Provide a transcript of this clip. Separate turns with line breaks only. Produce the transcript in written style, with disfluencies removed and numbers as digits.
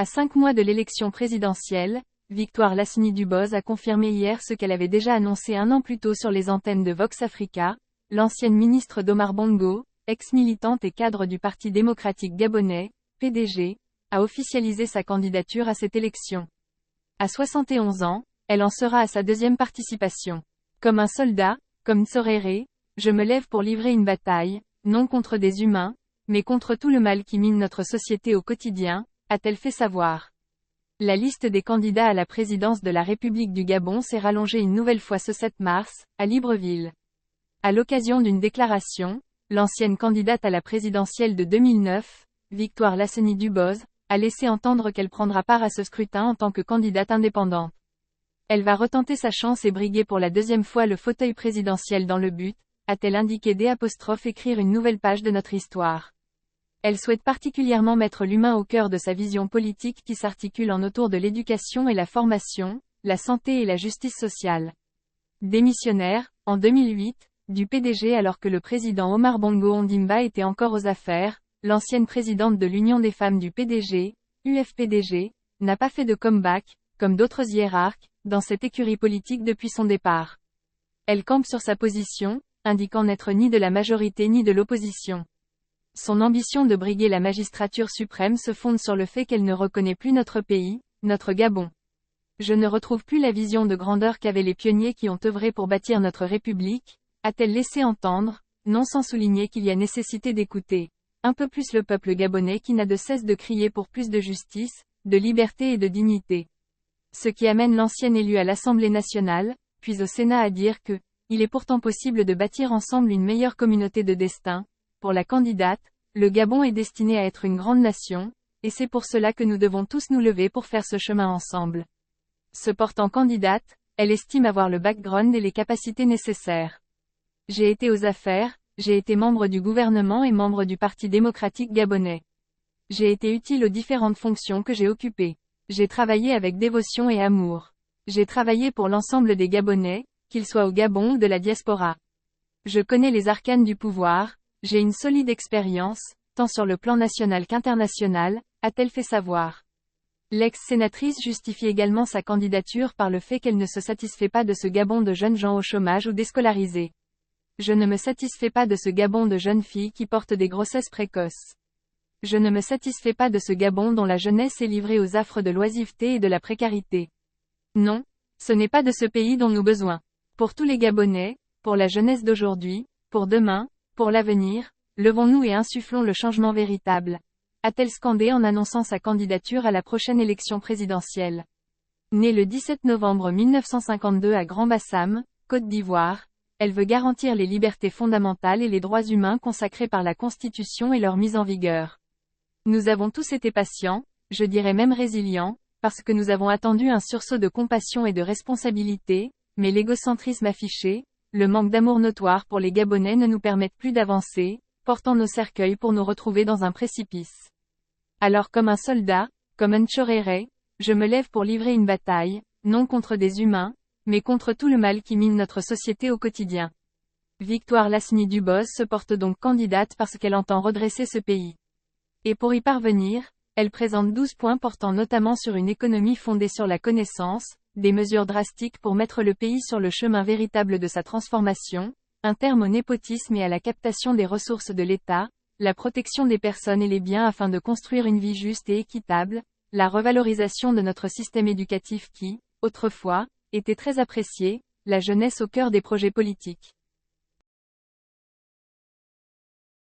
À 5 mois de l'élection présidentielle, Victoire Lassny-Dubos a confirmé hier ce qu'elle avait déjà annoncé un an plus tôt sur les antennes de Vox Africa. L'ancienne ministre d'Omar Bongo, ex-militante et cadre du Parti démocratique gabonais, PDG, a officialisé sa candidature à cette élection. À 71 ans, elle en sera à sa deuxième participation. Comme un soldat, comme Tsoréré, je me lève pour livrer une bataille, non contre des humains, mais contre tout le mal qui mine notre société au quotidien, a-t-elle fait savoir. La liste des candidats à la présidence de la République du Gabon s'est rallongée une nouvelle fois ce 7 mars, à Libreville. À l'occasion d'une déclaration, l'ancienne candidate à la présidentielle de 2009, Victoire Lassny-Dubos, a laissé entendre qu'elle prendra part à ce scrutin en tant que candidate indépendante. Elle va retenter sa chance et briguer pour la deuxième fois le fauteuil présidentiel dans le but, a-t-elle indiqué écrire une nouvelle page de notre histoire. Elle souhaite particulièrement mettre l'humain au cœur de sa vision politique qui s'articule en autour de l'éducation et la formation, la santé et la justice sociale. Démissionnaire, en 2008, du PDG alors que le président Omar Bongo Ondimba était encore aux affaires, l'ancienne présidente de l'Union des femmes du PDG, UFPDG, n'a pas fait de comeback, comme d'autres hiérarques, dans cette écurie politique depuis son départ. Elle campe sur sa position, indiquant n'être ni de la majorité ni de l'opposition. Son ambition de briguer la magistrature suprême se fonde sur le fait qu'elle ne reconnaît plus notre pays, notre Gabon. Je ne retrouve plus la vision de grandeur qu'avaient les pionniers qui ont œuvré pour bâtir notre République, a-t-elle laissé entendre, non sans souligner qu'il y a nécessité d'écouter un peu plus le peuple gabonais qui n'a de cesse de crier pour plus de justice, de liberté et de dignité. Ce qui amène l'ancienne élue à l'Assemblée nationale, puis au Sénat à dire que, il est pourtant possible de bâtir ensemble une meilleure communauté de destin. Pour la candidate, le Gabon est destiné à être une grande nation, et c'est pour cela que nous devons tous nous lever pour faire ce chemin ensemble. Se portant candidate, elle estime avoir le background et les capacités nécessaires. J'ai été aux affaires, j'ai été membre du gouvernement et membre du Parti démocratique gabonais. J'ai été utile aux différentes fonctions que j'ai occupées. J'ai travaillé avec dévotion et amour. J'ai travaillé pour l'ensemble des Gabonais, qu'ils soient au Gabon ou de la diaspora. Je connais les arcanes du pouvoir, j'ai une solide expérience, tant sur le plan national qu'international, a-t-elle fait savoir. L'ex-sénatrice justifie également sa candidature par le fait qu'elle ne se satisfait pas de ce Gabon de jeunes gens au chômage ou déscolarisés. Je ne me satisfais pas de ce Gabon de jeunes filles qui portent des grossesses précoces. Je ne me satisfais pas de ce Gabon dont la jeunesse est livrée aux affres de l'oisiveté et de la précarité. Non, ce n'est pas de ce pays dont nous avons besoin. Pour tous les Gabonais, pour la jeunesse d'aujourd'hui, pour demain, pour l'avenir, levons-nous et insufflons le changement véritable, a-t-elle scandé en annonçant sa candidature à la prochaine élection présidentielle. Née le 17 novembre 1952 à Grand-Bassam, Côte d'Ivoire, elle veut garantir les libertés fondamentales et les droits humains consacrés par la Constitution et leur mise en vigueur. Nous avons tous été patients, je dirais même résilients, parce que nous avons attendu un sursaut de compassion et de responsabilité, mais l'égocentrisme affiché, le manque d'amour notoire pour les Gabonais ne nous permettent plus d'avancer, portant nos cercueils pour nous retrouver dans un précipice. Alors comme un soldat, comme un Tsoréré, je me lève pour livrer une bataille, non contre des humains, mais contre tout le mal qui mine notre société au quotidien. Victoire Lassny-Dubos se porte donc candidate parce qu'elle entend redresser ce pays. Et pour y parvenir, elle présente 12 points portant notamment sur une économie fondée sur la connaissance, des mesures drastiques pour mettre le pays sur le chemin véritable de sa transformation, un terme au népotisme et à la captation des ressources de l'État, la protection des personnes et les biens afin de construire une vie juste et équitable, la revalorisation de notre système éducatif qui, autrefois, était très apprécié, la jeunesse au cœur des projets politiques.